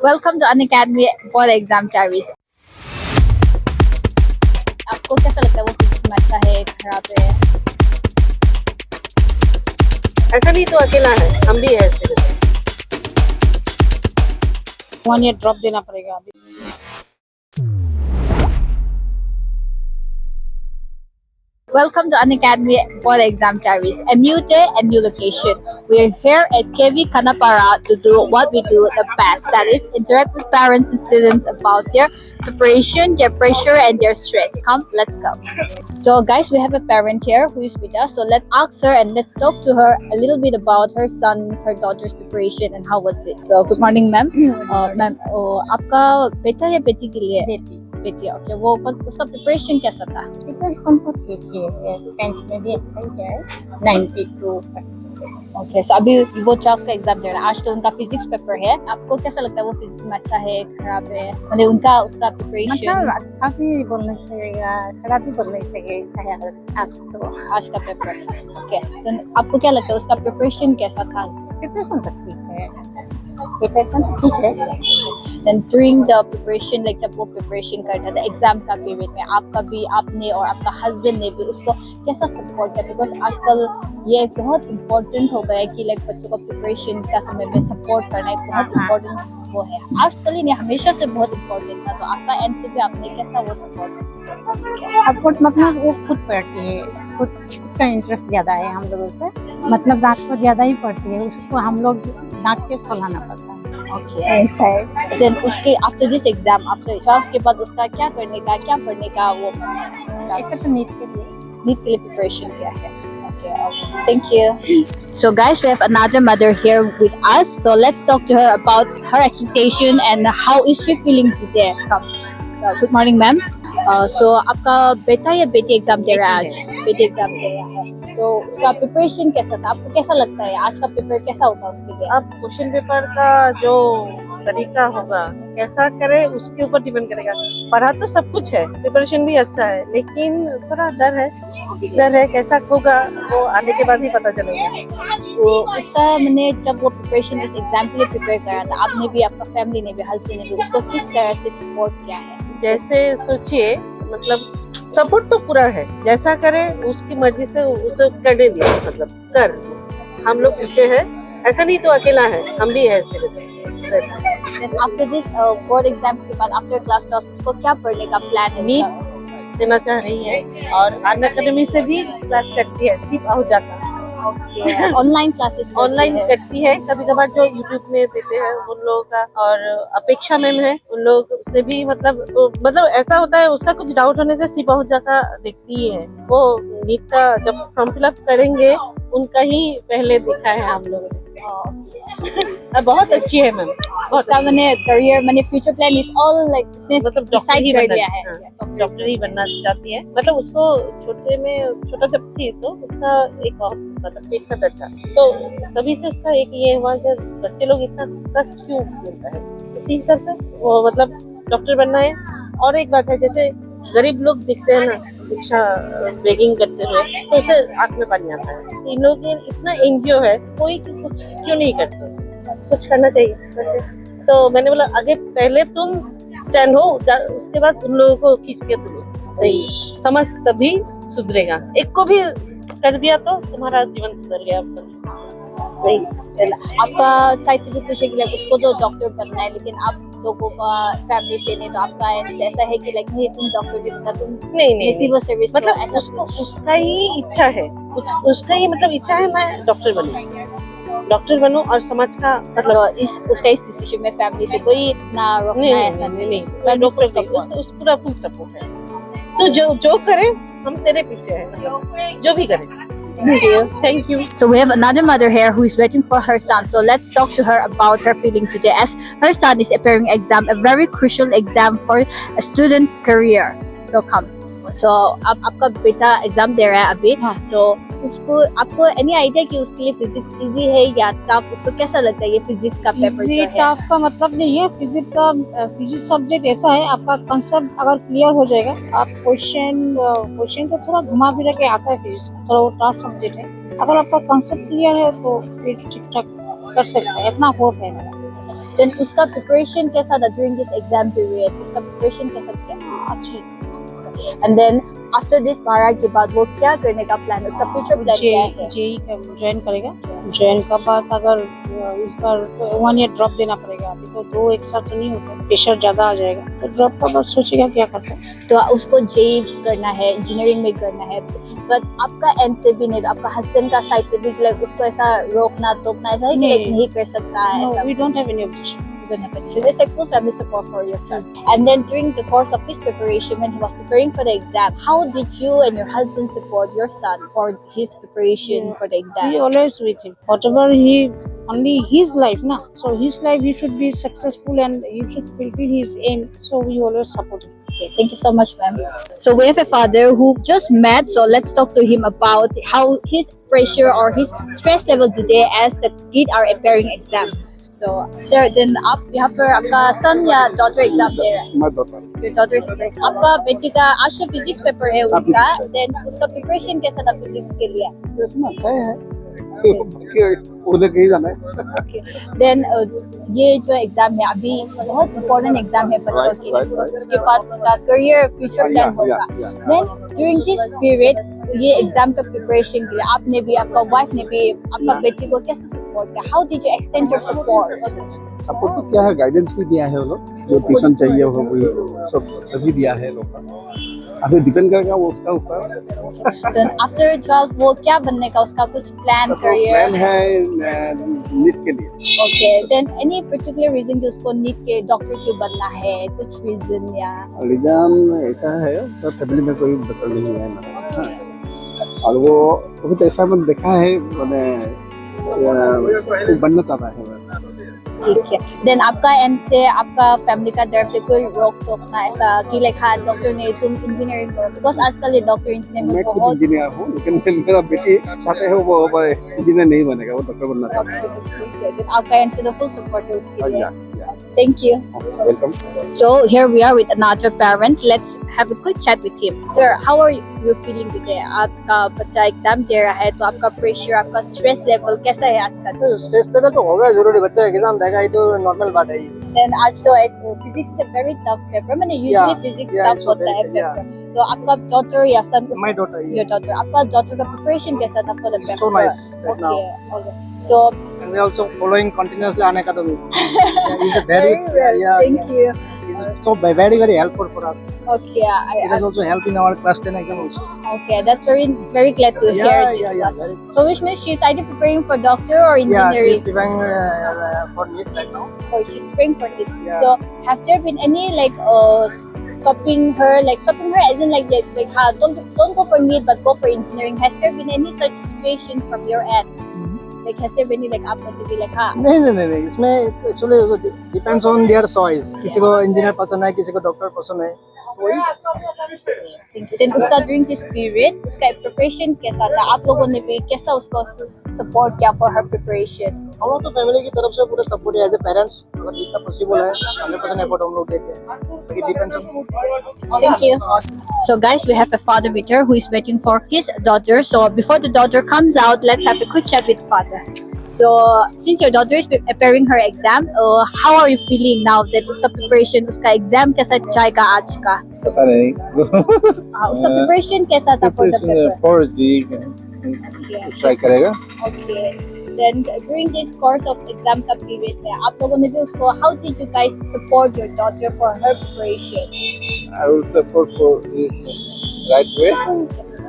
Welcome to Unacademy board exam diaries. आपको कैसा लगता है वो फिजिक्स में अच्छा है खराब है? ऐसा नहीं तो अकेला है, हम भी है इसके लिए। 1 ईयर ड्रॉप देना पड़ेगा अभी। Welcome to Unacademy Board Exam Diaries. A new day, a new location. We are here at KV Kanapara to do what we do the best. That is, interact with parents and students about their preparation, their pressure, and their stress. Come, let's go. So, guys, we have a parent here who is with us. So let's ask her and let's talk to her a little bit about her son's, her daughter's preparation and how was it. So, good morning, ma'am. Ma'am, आपका बेटा या बेटी के लिए? बेटी। Okay, वो उसका preparation कैसा था? प्रिपरेशन तो ठीक ही है, 10th में भी अच्छा ही है, 92%। ओके, सो अभी वो 12th का एग्जाम दे रहा है। आज तो उनका फिजिक्स पेपर है। आपको कैसा लगता है वो फिजिक्स में अच्छा है खराब है? मतलब उनका उसका प्रिपरेशन मतलब अच्छा भी बोलना चाहिएगा, खराब भी बोलना चाहिए आज तो। आज का पेपर। ओके, तो आपको क्या लगता है उसका प्रिपरेशन कैसा था? प्रिपरेशन तो ठीक है, प्रिपरेशन तो ठीक है। Then during the preparation, like जब वो प्रिपरेशन करता था एग्जाम का पीरियड में, आपका भी, आपने और आपका हस्बैंड ने भी उसको कैसा सपोर्ट किया? बिकॉज आजकल ये बहुत इम्पोर्टेंट हो गया है कि लाइक बच्चों को प्रिपरेशन का समय में सपोर्ट करना एक बहुत इम्पोर्टेंट वो है। आजकल ही नहीं, हमेशा से बहुत इम्पोर्टेंट था। तो आपका एंड से भी आपने कैसा वो सपोर्ट मतलब वो खुद पढ़ती है, खुद का इंटरेस्ट ज़्यादा है हम लोगों से, मतलब रात को ज़्यादा ही पढ़ती है, उसको हम लोग डांट के सुलाना पड़ता है। ओके, ऐसा है। देन उसके after this exam, after 12th के बाद उसका क्या करने का, क्या पढ़ने का वो उसका ऐसा तो नीट के लिए प्रिपरेशन किया है? Okay, thank you. So guys, we have another mother here with us. So let's talk to her about her expectation and how is she feeling today. Come. So good morning, ma'am. So आपका बेटा या बेटी exam दे रहा है आज? बेटी exam दे रहा है। तो उसका प्रिपरेशन कैसा था? आपको कैसा लगता है आज का पेपर कैसा होगा उसके लिए? अब क्वेश्चन पेपर का जो तरीका होगा कैसा करे उसके ऊपर डिपेंड करेगा। पढ़ा तो सब कुछ है, प्रिपरेशन भी अच्छा है, लेकिन थोड़ा डर है कैसा होगा वो आने के बाद ही पता चलेगा। तो उसका मैंने जब वो प्रिपरेशन इस एग्जाम के लिए प्रिपेयर करा था, आपने भी, आपका फैमिली ने भी, हस्बैंड ने भी उसको किस तरह से सपोर्ट किया है? जैसे सोचिए, मतलब सपोर्ट तो पूरा है, जैसा करे उसकी मर्जी से उसे करने दिया, मतलब कर, हम लोग पीछे है, ऐसा नहीं तो अकेला है, हम भी है इसके लिए। आफ्टर दिस बोर्ड एग्जाम्स के बाद आफ्टर क्लास 12 उसको क्या पढ़ने का प्लान है? नीट देना चाह रही है और अनअकैडमी से भी क्लास करती है, सिर्फ आहूजा का। ऑनलाइन क्लासेस ऑनलाइन करती है, कभी कभार जो यूट्यूब में देते हैं उन लोगों का, और अपेक्षा मैम है, उन लोग से भी मतलब ऐसा होता है, उसका कुछ डाउट होने से सिर्फ आहूजा का देखती ही है। वो नीट का जब फॉर्म फिलअप करेंगे उनका ही पहले देखा है हम लोगों ने। बहुत अच्छी है मैम, उसका मैंने करियर, मैंने future plan is all like उसने मतलब डिसाइड कर लिया है। डॉक्टर ही बनना चाहती है। मतलब उसको छोटा जब थी तो उसका एक बहुत मतलब पेट का दर्द था, तो तभी से उसका एक ये हुआ कि बच्चे लोग इतना कष्ट क्यों मिलता है, उसी हिसाब से वो मतलब डॉक्टर बनना है। और एक बात है, जैसे गरीब लोग दिखते हैं ना भिक्षा बेगिंग करते हुए, तो उसे आंख में पानी आता है। इन लोगों के इतना एनजीओ है, कोई कुछ क्यों नहीं करते, कुछ करना चाहिए वैसे। तो मैंने बोला आगे पहले तुम स्टैंड हो, उसके बाद उन लोगों को खींच के तुम समझ, तभी सुधरेगा। एक को भी कर दिया तो तुम्हारा जीवन सुधर गया। आपका साइड से भी पूछे कि उसको तो डॉक्टर बनना है, लेकिन आप लोगों का फैमिली से नहीं, तो आपका ऐसा है कि लाइक नहीं तुम डॉक्टर भी बनना, तुम नहीं सिविल सर्विस, मतलब ऐसा उसका ही इच्छा है, उसका ही मतलब इच्छा है मैं डॉक्टर बनूं और समाज का मतलब उसका इस डिसीजन में फैमिली से कोई ना रोकना है ऐसा नहीं, पूरा फुल सपोर्ट है। तो जो करे हम तेरे पीछे हैं, जो भी करे। Thank you. So we have another mother here who is waiting for her son. So let's talk to her about her feeling today, as her son is appearing exam, a very crucial exam for a student's career. So come. So अब आपका बेटा exam दे रहा है अभी, तो उसको आपको any idea कि उसके लिए फिजिक्स इजी है या टफ? उसको कैसा लगता है ये फिजिक्स का पेपर जो है? टफ का मतलब नहीं है, फिजिक्स सब्जेक्ट ऐसा है, आपका कंसेप्ट अगर क्लियर हो जाएगा, आप क्वेश्चन को थोड़ा घुमा फिरा के आता है फिजिक्स, थोड़ा वो टफ सब्जेक्ट है। अगर आपका कंसेप्ट क्लियर है तो फिर ठीक ठाक कर सकते हैं, इतना होप है मेरा। Then उसका preparation कैसा था during this exam period? उसका preparation कैसा था? अच्छे And then after this 12 के बाद वो क्या करने का plan है? उसका future plan क्या है? जेई का ज्वाइन करेगा। ज्वाइन का बाद अगर इस बार 1 ईयर ड्रॉप देना पड़ेगा, अभी तो 2 एक साथ तो नहीं होता, प्रेशर ज्यादा आ जाएगा, तो ड्रॉप का बाद सोचेगा क्या करता है। तो उसको जेई करना है, इंजीनियरिंग में करना है, बट आपका एंड से भी नहीं, आपका हस्बैंड का साइड से भी like उसको ऐसा रोकना टोकना ऐसा है कि like नहीं कर सकता है No, ऐसा? we don't have any objection. You don't have any issue. There's like full family support for your son. And then during the course of his preparation, when he was preparing for the exam, how did you and your husband support your son for his preparation for the exam? We always with him. Whatever only his life, na. So his life, he should be successful and he should fulfill his aim. So we always support him. Okay, thank you so much, ma'am. So we have a father who just met, so let's talk to him about how his pressure or his stress level today as the kids are appearing exam. So, sir, then आप यहाँ पर आपका son या daughter exam दे रहा है? My daughter. Your daughter is preparing. आपका बेटी का आज तो physics paper है उनका, physics है। then उसका preparation कैसा था physics के लिए? इसमें अच्छा है उधर कहीं जाना है। Okay. Then ये जो एग्जाम है अभी बहुत important एग्जाम है बच्चों Right, के लिए, right, because right. उसके बाद उनका career future plan होगा. Then during this period ये एग्जाम का प्रिपरेशन के लिए आपने भी, आपका वाइफ ने भी आपका बेटी को कैसे सपोर्ट किया? How did you extend your support? Support तो क्या है, गाइडेंस भी दिया है वो लोग, जो ट्यूशन चाहिए वो भी सब सभी दिया है लोग का। अभी डिपेंड करेगा वो उसका ऊपर। Then after 12 वो क्या बनने का उसका कुछ प्लान करियर? प्लान है नीट के लिए। Okay, then any particular reason कि उसको नीट के डॉक्टर क्यों बनना है, कुछ रीजन या? रीजन ऐसा है तो फैमिली में कोई बच्चा नहीं है ना, और वो बहुत ऐसा मैंने देखा है, मैंने बनना चाहता है। ठीक है, देन आपका एंड से आपका फैमिली का तरफ से कोई रोक टोक ना ऐसा कि लाइक हाँ डॉक्टर ने तुम इंजीनियरिंग करो, बिकॉज आजकल ये डॉक्टर इंजीनियरिंग मैं में खुद बहुत इंजीनियर हूँ, लेकिन मेरा बेटी चाहते हैं वो इंजीनियर नहीं बनेगा, वो डॉक्टर बनना चाहता है। ठीक है, देन आपका एंड से तो फुल सपोर्ट है उसके लिए। Yeah. Thank you. Welcome. So here we are with another parent. Let's have a quick chat with him. Sir, how are you feeling today? आपका बच्चा एग्जाम दे रहा है, तो आपका प्रेशर, आपका स्ट्रेस लेवल कैसा है आज का? तो स्ट्रेस लेवल तो होगा जरूरी, बच्चा एग्जाम देगा, ये तो नॉर्मल बात है। Then आज तो एक फिजिक्स से very tough paper, मैंने usually फिजिक्स tough होता है पेपर। तो आपका डॉटर या son? My daughter, Your daughter. आपका डॉटर का प्रिपरेशन कैसा था for the paper? so nice right now, Okay, okay. So and we also following continuously An Academy. It's a very well. Thank you. It's so very helpful for us. Okay, It has also helped in our class 10 exam also. okay, that's very glad to hear this one. Very, So which means she's either preparing for doctor or yeah, engineering? she's preparing for NEET right now. So she's preparing for it. Yeah. So have there been any like stopping her as in like don't go for NEET but go for engineering? Has there been any such situation from your end? Like has there been any like आप में से भी like हाँ? नहीं, इसमें actually depends on their choice, किसी को engineer पसंद है, किसी को डॉक्टर पसंद है, वही। Then उसका during this period उसका preparation कैसा था? आप लोगों ने भी कैसा उसको support किया for her preparation? हम लोग तो फैमिली की तरफ से पूरा सपोर्ट है, एज ए पेरेंट्स अगर जितना पॉसिबल है 100% एफर्ट हम लोग देते हैं, लेकिन depends on. Thank you. So guys, we have a father with her who is waiting for his daughter. So before the daughter comes out, let's have a quick chat with father. So since your daughter is preparing her exam, how are you feeling now that उसका preparation, उसका exam कैसा जाएगा आज का? पता नहीं। उसका preparation कैसा था for the paper? 4G try करेगा। Okay. Then during this course of exam का period में आप लोगों ने भी उसको, how did you guys support your daughter for her preparation? I will support for this right way.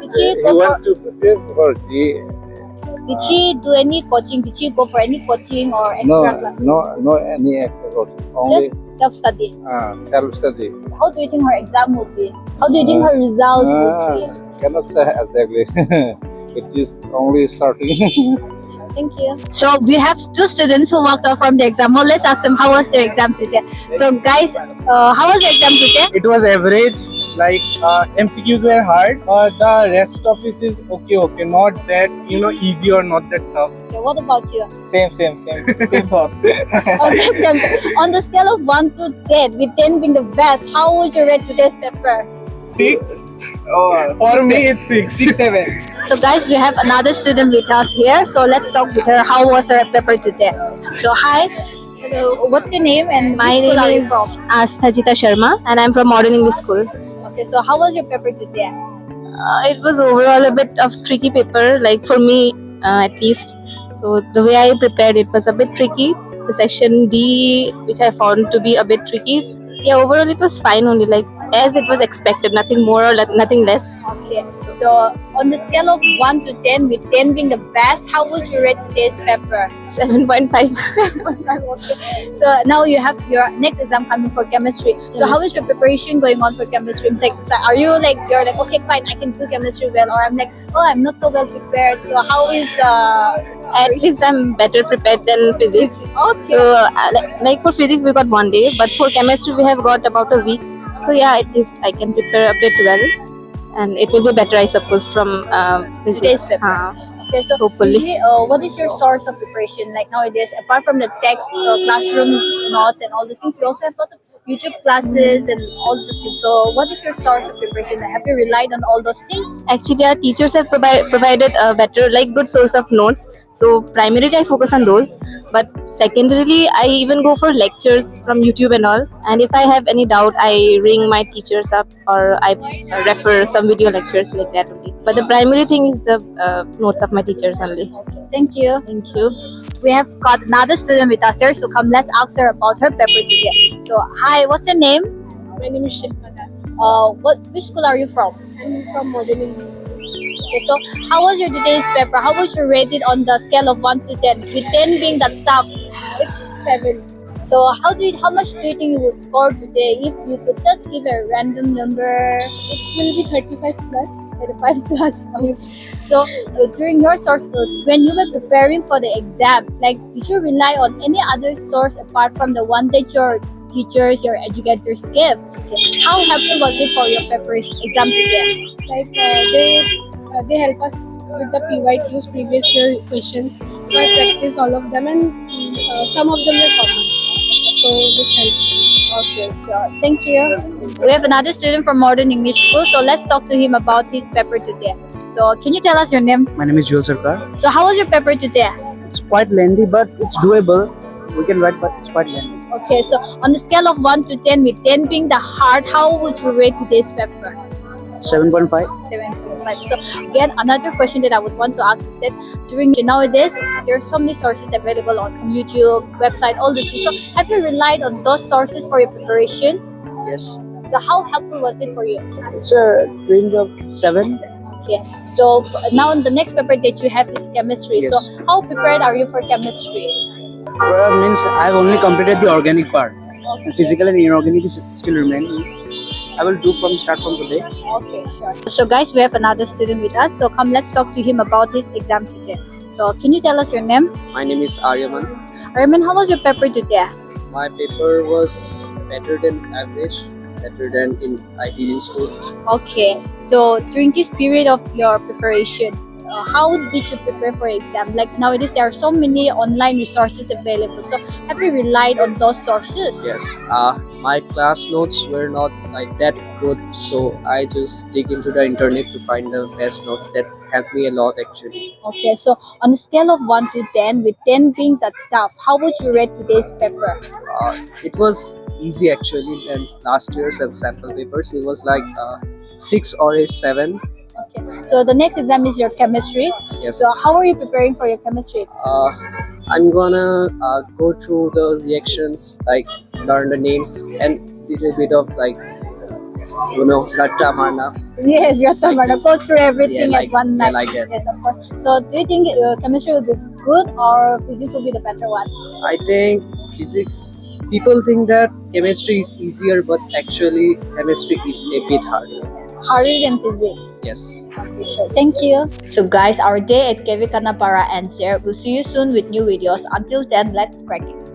Did she You go for, want to prepare for G? did she do any coaching? Did she go for any coaching or extra classes? No any extra course. Only Just self-study. self-study. How do you think her exam would be? How do you think her results would be? Cannot say exactly. It is only starting. Thank you. So we have two students who walked out from the exam. Well, let's ask them how was their exam today. So guys, how was the exam today? It was average, like MCQs were hard, but the rest of it is okay, not that easy or not that tough. Okay, what about you? Same thought. Okay, so on the scale of 1 to 10, with 10 being the best, how would you rate today's paper? 6. For me, it's 6. 6, 7. So guys, we have another student with us here. So let's talk with her. How was her paper today? So hi. Hello. What's your name and My which school are name you is from? Asthajita Sharma and I'm from Modern English School. Okay, so how was your paper today? It was overall a bit of tricky paper, like for me at least. So the way I prepared it was a bit tricky. The section D, which I found to be a bit tricky. Yeah, overall it was fine only, like as it was expected, nothing more or nothing less. Okay, so on the scale of 1 to 10, with 10 being the best, how would you rate today's paper? 7.5. Okay. So now you have your next exam coming for chemistry. So how is your preparation going on for chemistry? It's like, are you like, you're like, okay, fine, I can do chemistry well, or I'm like, oh, I'm not so well prepared. So how is the... At least I'm better prepared than physics. Okay. So like for physics we got 1 day, but for chemistry we have got about a week. So yeah, at least I can prepare a bit well, and it will be better, I suppose, from Today's physics. paper. Okay, so Hopefully. usually, what is your source of preparation? Like nowadays, apart from the text, classroom notes, and all these things, we also have a lot of YouTube classes and all those things. So, what is your source of preparation? Have you relied on all those things? Actually, our teachers have provided a better, like good source of notes. So primarily I focus on those, but secondarily I even go for lectures from YouTube and all. And if I have any doubt, I ring my teachers up or I refer some video lectures like that only. But the primary thing is the notes of my teachers only. Thank you. Thank you. We have got another student with us here, so come, let's ask her about her paper today. So, hi, what's your name? My name is Shilpa Das. Which school are you from? I'm from Modern English School. Okay, so how was your today's paper? How would you rate it on the scale of 1 to 10? With 10 being the tough. It's 7. So how much do you think you would score today if you could just give a random number? It will be 35 plus. 35 plus. So during your source, when you were preparing for the exam, like did you rely on any other source apart from the one that your teachers, your educators give? Okay. How helpful was it for your preparation exam today? Like they help us with the PYQs, previous year questions. So I practiced all of them, and some of them were common. So this helped. Okay, sure. Thank you. We have another student from Modern English School, so let's talk to him about his paper today. So, can you tell us your name? My name is Joel Sarkar. So, how was your paper today? It's quite lengthy, but it's doable. We can write, but it's quite lengthy. Okay, so on the scale of 1 to 10, with 10 being the hard, how would you rate today's paper? 7.5. 7.5. So again, another question that I would want to ask is that during nowadays, there are so many sources available on YouTube, website, all this. So have you relied on those sources for your preparation? Yes. So how helpful was it for you? It's a range of 7. Okay. So now the next paper that you have is chemistry. Yes. So how prepared are you for chemistry? Means I've only completed the organic part. And physical and inorganic is still remaining. I will do start from today. Okay, sure. So guys, we have another student with us. So come, let's talk to him about his exam today. So can you tell us your name? My name is Aryaman. Aryaman, how was your paper today? My paper was better than average, better than in ITD school. Okay. So during this period of your preparation, how did you prepare for exam? Like nowadays, there are so many online resources available. So have you relied on those sources? Yes. My class notes were not like that good, so I just dig into the internet to find the best notes that helped me a lot actually. Okay. So on a scale of 1 to 10, with 10 being the tough, how would you rate today's paper? It was easy actually than last year's and sample papers. It was like 6 or a 7. Okay. So the next exam is your chemistry. Yes. So how are you preparing for your chemistry? I'm gonna go through the reactions, like learn the names and little bit of like Ratta Marna. Yes, you have to go through everything Yeah, like- at one night. yeah, like that. Yes, of course. So do you think chemistry will be good or physics will be the better one? I think physics. People think that chemistry is easier, but actually chemistry is a bit harder. Harder than physics. Yes. Okay, sure. Thank you. So guys, our day at KV Kannapara ends here. We'll see you soon with new videos. Until then, let's crack it.